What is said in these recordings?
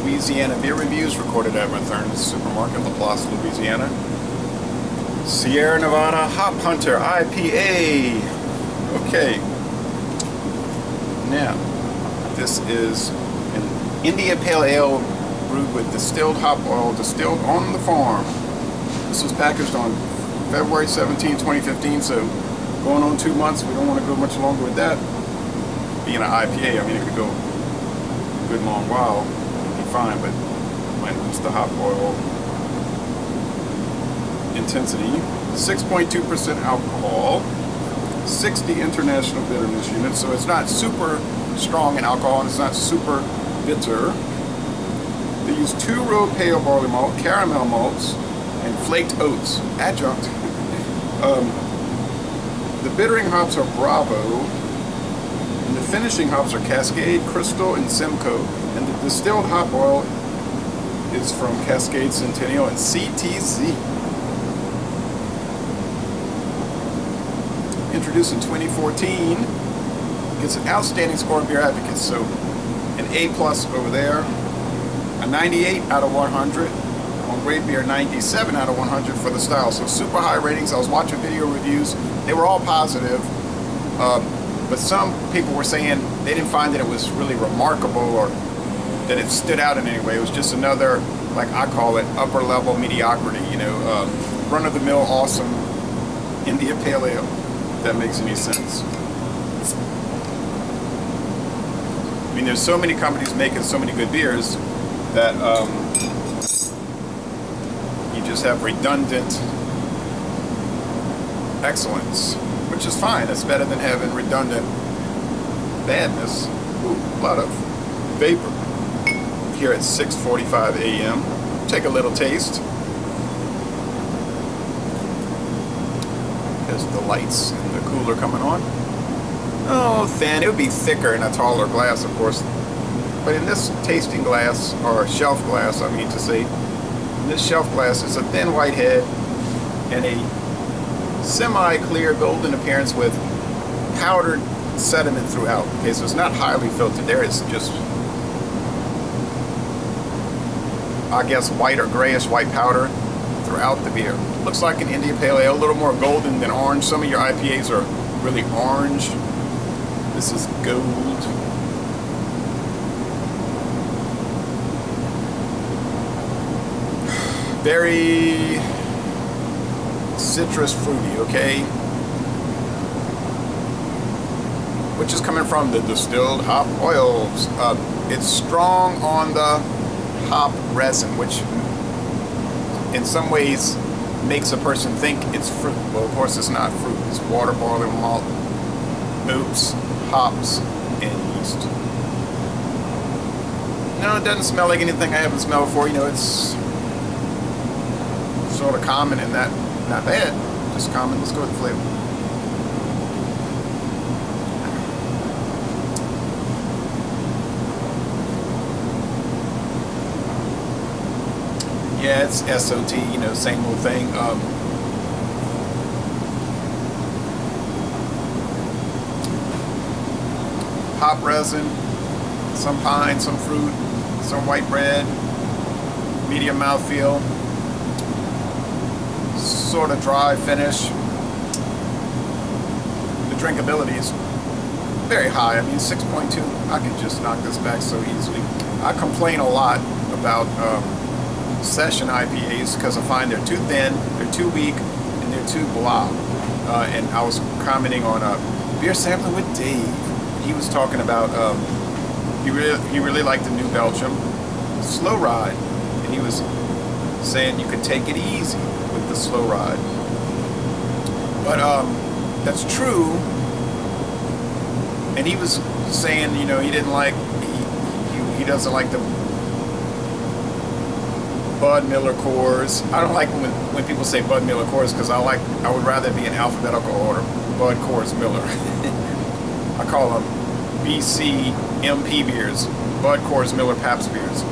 Louisiana beer reviews recorded at Matern's Supermarket, LaPlace, Louisiana. Sierra Nevada Hop Hunter IPA. Okay. Now, this is an India Pale Ale brewed with distilled hop oil, distilled on the farm. This was packaged on February 17, 2015, so going on 2 months. We don't want to go much longer with that. Being an IPA, I mean, it could go a good long while, it'd be fine, but might lose the hop oil intensity. 6.2% alcohol, 60 international bitterness units, so it's not super strong in alcohol and it's not super bitter. They use 2-row pale barley malt, caramel malts, and flaked oats, adjunct. The bittering hops are Bravo, and the finishing hops are Cascade, Crystal, and Simcoe. And the distilled hop oil is from Cascade, Centennial, and CTZ. Introduced in 2014, gets an outstanding score in Beer Advocates, so an A+ over there, a 98 out of 100. On Great Beer, 97 out of 100 for the style, so super high ratings. I was watching video reviews, they were all positive, but some people were saying they didn't find that it was really remarkable or that it stood out in any way. It was just another, like I call it, upper level mediocrity, you know, run-of-the-mill awesome India Pale Ale, if that makes any sense. I mean, there's so many companies making so many good beers that just have redundant excellence, which is fine. It's better than having redundant badness. Ooh, a lot of vapor here at 6:45 a.m. Take a little taste. There's the lights and the cooler coming on. Oh, thin. It would be thicker in a taller glass, of course, but in this tasting glass, or shelf glass, I mean to say, this shelf glass is a thin white head and a semi-clear golden appearance with powdered sediment throughout. Okay, so it's not highly filtered there, it's just, I guess, white or grayish white powder throughout the beer. Looks like an India Pale Ale, a little more golden than orange. Some of your IPAs are really orange. This is gold. Very citrus fruity, okay? Which is coming from the distilled hop oils. It's strong on the hop resin, which in some ways makes a person think it's fruit. Well, of course it's not fruit. It's water, barley, malt, oats, hops, and yeast. No, it doesn't smell like anything I haven't smelled before. You know, it's sort of common and not bad, just common. Let's go with the flavor. Yeah, it's SOT, you know, same old thing. Hop resin, some pine, some fruit, some white bread, medium mouthfeel. Sort of dry finish. The drinkability is very high. I mean, 6.2. I could just knock this back so easily. I complain a lot about session IPAs because I find they're too thin, they're too weak, and they're too blah. And I was commenting on beer sampling with Dave. He was talking about he really liked the New Belgium Slow Ride, and he was saying you could take it easy with the slow ride. But that's true. And he was saying, you know, he didn't like, he doesn't like the Bud Miller Coors. I don't like when people say Bud Miller Coors because I would rather be in alphabetical order. Bud, Coors, Miller. I call them BC MP beers. Bud, Coors, Miller, Pabst beers.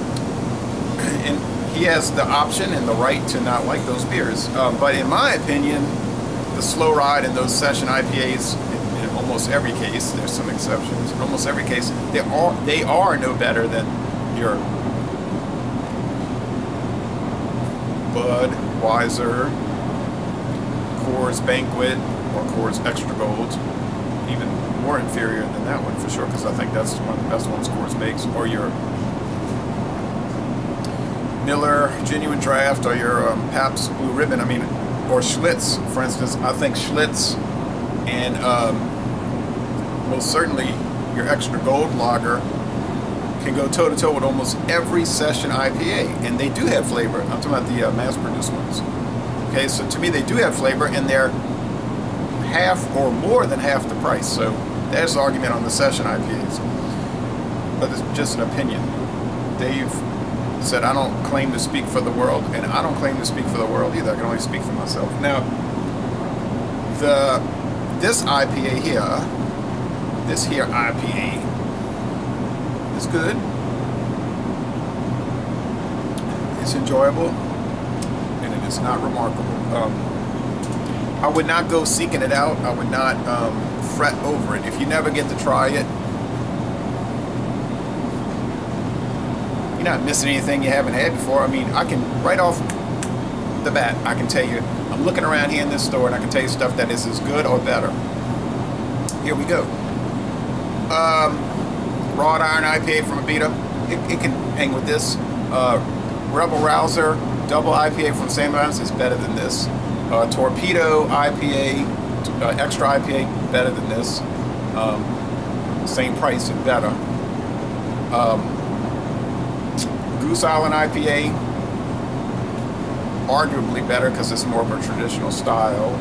And he has the option and the right to not like those beers. But in my opinion, the slow ride and those session IPAs, in almost every case, there's some exceptions, in almost every case, they are no better than your Budweiser, Coors Banquet, or Coors Extra Gold. Even more inferior than that one for sure, because I think that's one of the best ones Coors makes. Or your Miller Genuine Draft, or your Pabst Blue Ribbon. I mean, or Schlitz, for instance. I think Schlitz and most certainly your Extra Gold Lager can go toe-to-toe with almost every session IPA, and they do have flavor. I'm talking about the mass-produced ones. Okay, so to me they do have flavor, and they're half or more than half the price. So there's the argument on the session IPAs. But it's just an opinion. Dave said, I don't claim to speak for the world, and I don't claim to speak for the world either. I can only speak for myself. Now, this IPA here, this here IPA is good. It's enjoyable, and it is not remarkable. I would not go seeking it out. I would not fret over it. If you never get to try it, you're not missing anything you haven't had before. I mean, I can, right off the bat, I can tell you, I'm looking around here in this store, and I can tell you stuff that is as good or better. Here we go. Wrought Iron IPA from Abita. It can hang with this. Rebel Rouser Double IPA from St. Louis is better than this. Torpedo IPA, Extra IPA, better than this. Same price and better. Goose Island IPA, arguably better because it's more of a traditional style.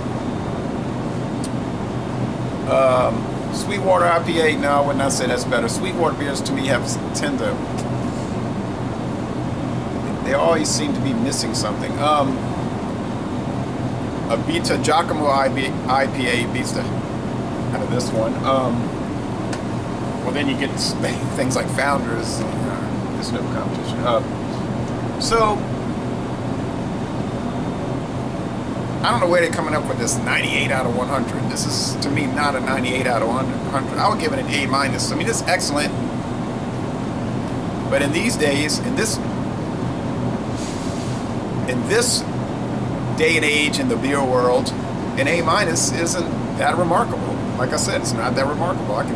Sweetwater IPA, no, I would not say that's better. Sweetwater beers to me tend to, they always seem to be missing something. Abita Giacomo IPA beats the out of this one. Well, then you get things like Founders. There's no competition. So I don't know where they're coming up with this 98 out of 100. This is, to me, not a 98 out of 100. I would give it an A-. I mean, it's excellent. But in these days, in this day and age in the beer world, an A- isn't that remarkable. Like I said, it's not that remarkable. I can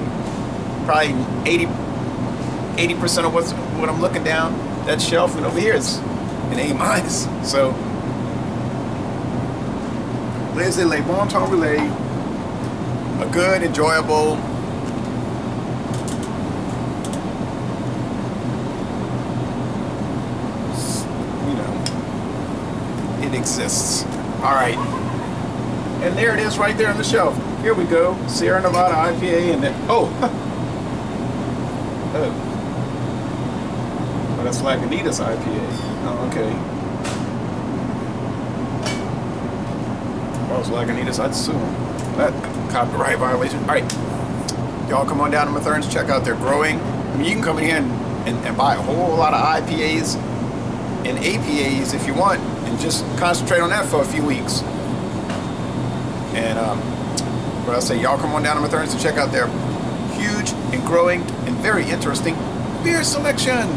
probably 80% of what I'm looking down that shelf, and over here is an A-. So Les Bon Temps Relais, a good, enjoyable, you know, it exists. All right, and there it is right there on the shelf. Here we go, Sierra Nevada IPA, and then, oh, that's Lagunitas IPA. Oh, okay. If I was Lagunitas, I'd sue them. That copyright violation. All right, y'all come on down to Matherns, check out their growing. I mean, you can come in here and buy a whole lot of IPAs and APAs if you want, and just concentrate on that for a few weeks. And what I say, y'all come on down to Matherns and check out their huge and growing and very interesting beer selection.